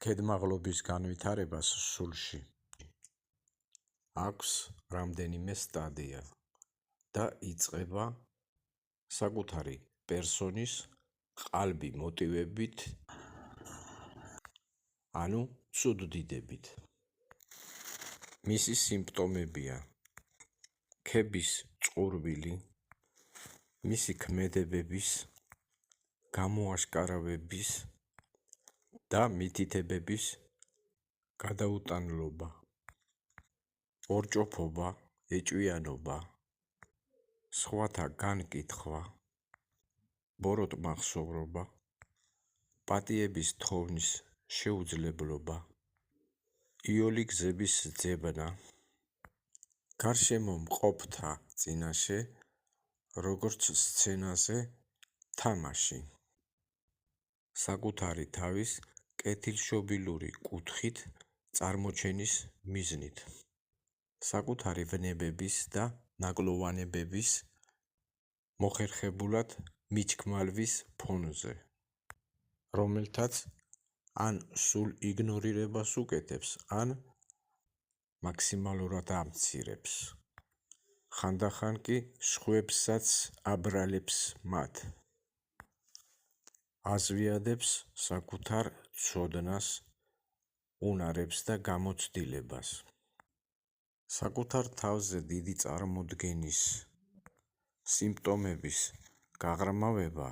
ქედმაღლობის განვითარებას სულში აქვს რამდენიმე სტადია და იწყება საკუთარი პერსონის ყალბი მოტივებით, ანუ ცუდდიდებით. მისი სიმპტომებია ქების წყურვილი, მისი ქმედებების, გამოაშკარავების და მითითებების გადაუტანლობა, ორჭოფობა, ეჭვიანობა, სხვათა განკითხვა, ბოროტმახსოვრობა, პატიების თხოვნის შეუძლებლობა, იოლი გზების ძებნა, გარშემო მყოფთა წინაშე, როგორც სცენაზე თამაში, საკუთარი თავის კეთილშობილური კუთხით წარმოჩენის მიზნით, საკუთარი ვნებების და ნაკლოვანებების მოხერხებულად მიჩქმალვის ფონზე, რომელთაც ან სულ იგნორირებას უკეთებს, ან მაქსიმალურად ამცირებს. ხანდახან კი სხვებსაც აბრალებს მათ. აზვიადებს საკუთარ ცოდნას, უნარებს და გამოცდილებას. საკუთარ თავზე დიდი წარმოდგენის სიმპტომების გაღრმავება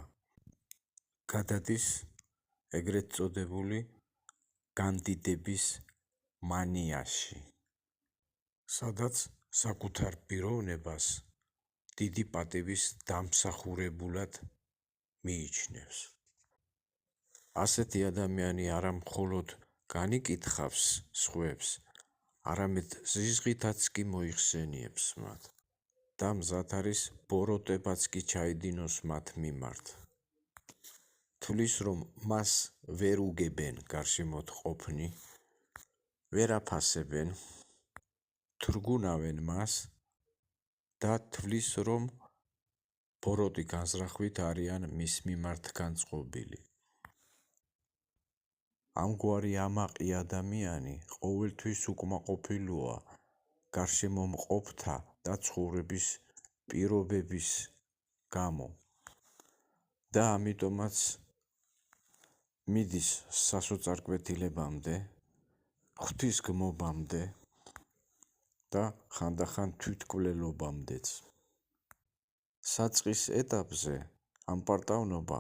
გადადის ეგრეთ წოდებული განდიდების მანიაში, სადაც საკუთარ პიროვნებას დიდი პატივის დამსახურებულად მიიჩნევს. ასეთი ადამიანი არა მხოლოდ განიკითხავს სხვებს, არამედ ზიზღითაც კი მოიხსენიებს მათ და მზად არის ბოროტებაც კი ჩაიდინოს მათ მიმართ. თვლის, რომ მას ვერ უგებენ გარშემოთ ყოფნი, ვერ აფასებენ, თრგუნავენ მას და თვლის, რომ ბოროტი განზრახვით არიან მის მიმართ განწყობილი. ამგვარი ამაყი ადამიანი ყოველთვის უკმაყოფილოა გარშემო მყოფთა და ცხოვრების პირობების გამო და ამიტომაც მიდის სასოწარკვეთილებამდე, ღვთისგმობამდე და ხანდახან თვითკვლელობამდეც. საწყის ეტაპზე ამ პარტავნობა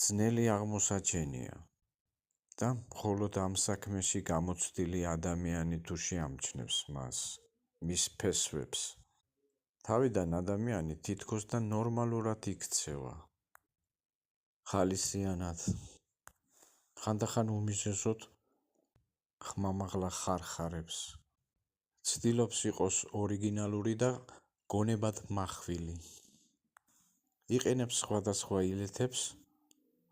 ძნელი აღმოსაჩენია და მხოლოდ ამ საქმეში გამოცდილი ადამიანი თუ შეამჩნევს მას, მის ფესვებს, თავიდან ადამიანი თითქოს და ნორმალურად იქცევა, ხალისიანად, ხანდახან უმიზესოდ ხმამაღლა ხარხარებს, ცდილობს იყოს ორიგინალური და გონებად מחვილი. იყენებს სხვადასხვა ილეთებს,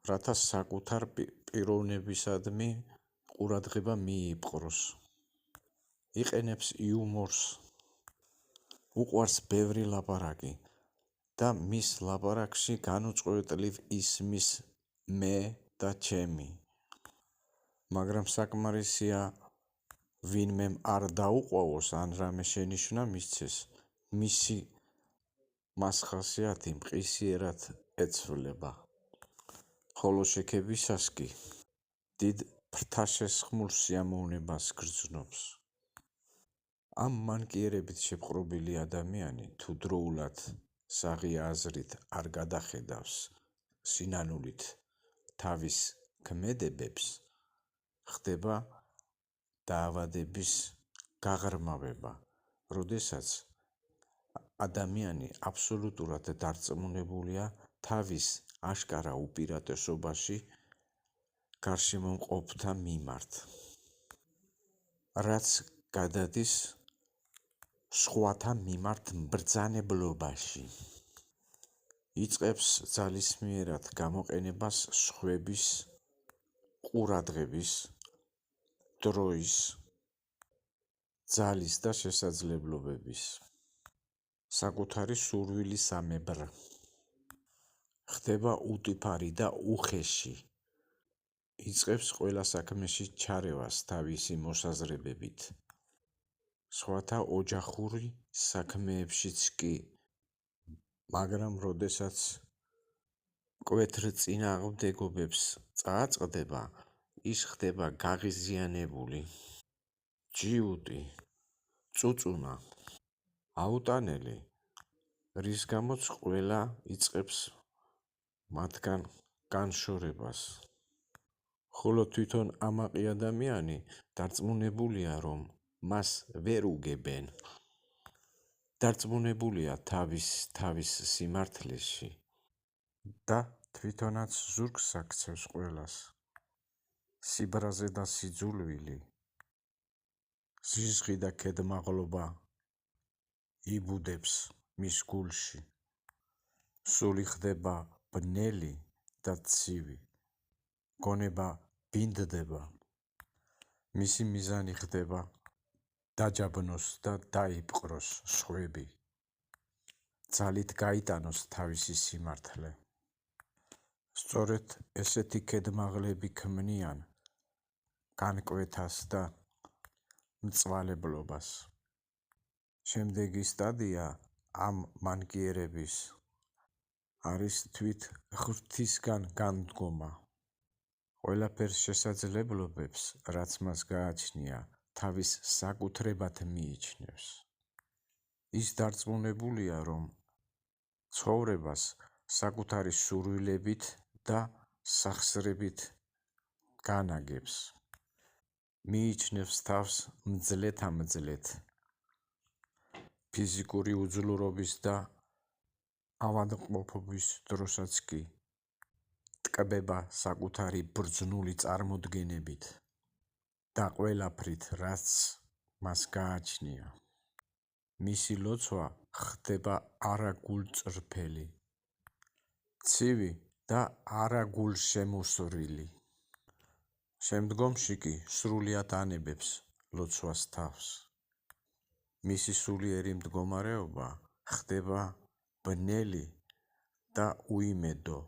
რათა საკუთარ პიროვნებისადმი ყურადღება მიიპყროს. იყენებს იუმორს, უყვარს ბევრი ლაპარაკი და მის ლაპარაკში განუწყვეტლივ ისმის მე და ჩემი. მაგრამ საკმარისია ვინმემ არ დაუყვავოს ან რამე შენიშვნა მისცეს, მისი მას ხასიათი მყისიერად ეცვლება, ხოლო შექებისას კი დიდ ფრთაშესხმულ სიამოვნებას გრძნობს. ამ მანკიერებით შეპყრობილი ადამიანი თუ დროულად საღია აზრით არ გადახედავს სინანულით თავის ქმედებებს, ხდება დაავადების გაღრმავება, როდესაც ადამიანი აბსოლუტურად დარწმუნებულია თავის აშკარა უპირატესობაში გარშემო მყოფთა მიმართ, რაც გადადის სხვათა მიმართ მბრძანებლობაში. იწყებს ძალისმიერად გამოყენებას სხვების ყურადღების, დროის, ძალის და შესაძლებლობების, საკუთარი სურვილისამებრ. ხდება უტიფარი და უხეში, იწყებს ყველა საქმეში ჩარევას თავისი მოსაზრებებით, სხვათა ოჯახური საქმეებშიც კი, მაგრამ როდესაც მკვეთრ წინააღმდეგობებს წააწყდება, ის ხდება გაღიზიანებული, ჯიუტი, წუწუნა, აუტანელი, რის გამოც ყველა იწყებს მათგან განშორებას. ხოლო თვითონ ამაყი ადამიანი დარწმუნებულია, რომ მას ვერ უგებენ. დარწმუნებულია თავის სიმართლეში და თვითონაც ზურგს აქცევს ყველას. სიბრაზე და სიძულვილი, ზიზღი და ქედმაღლობა იბუდებს მის გულში. სული ხდება ბნელი და ცივი, გონება ბინდდება, მისი მიზანი ხდება დაჯაბნოს და დაიპყროს სხვები, ძალით გაიტანოს თავისი სიმართლე. სწორედ ესეთი ქედმაღლები ქმნიან განკვეთას და მწვალებლობას. შემდეგი სტადია ამ მანკიერების არის თვით ღვთისგან განდგომა. ყველაფერს შესაძლებლობებს, რაც მას გააჩნია, თავის საკუთრებად მიიჩნევს. ის დარწმუნებულია, რომ ცხოვრებას საკუთარი სურვილებით და სახსრებით განაგებს. მიიჩნევს თავს მძლეთ-ამძლეთ, ფიზიკური უძლურობის და ავადმყოფობის დროსაც კი ტკბება საკუთარი ბრძნული წარმოდგენებით და ყველაფრით, რაც მას გააჩნია. მისი ლოცვა ხდება არაგულწრფელი, ცივი და არაგულშემოსრული. შემდგომში კი სრულიად ანებებს ლოცვას თავს. მისი სულიერი მდგომარეობა ხდება ბნელი და უიმედო.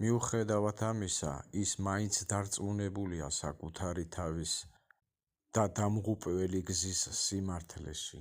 მიუხედავად ამისა, ის მაინც დარწმუნებულია საკუთარი თავის და დამღუპველი გზის სიმართლეში.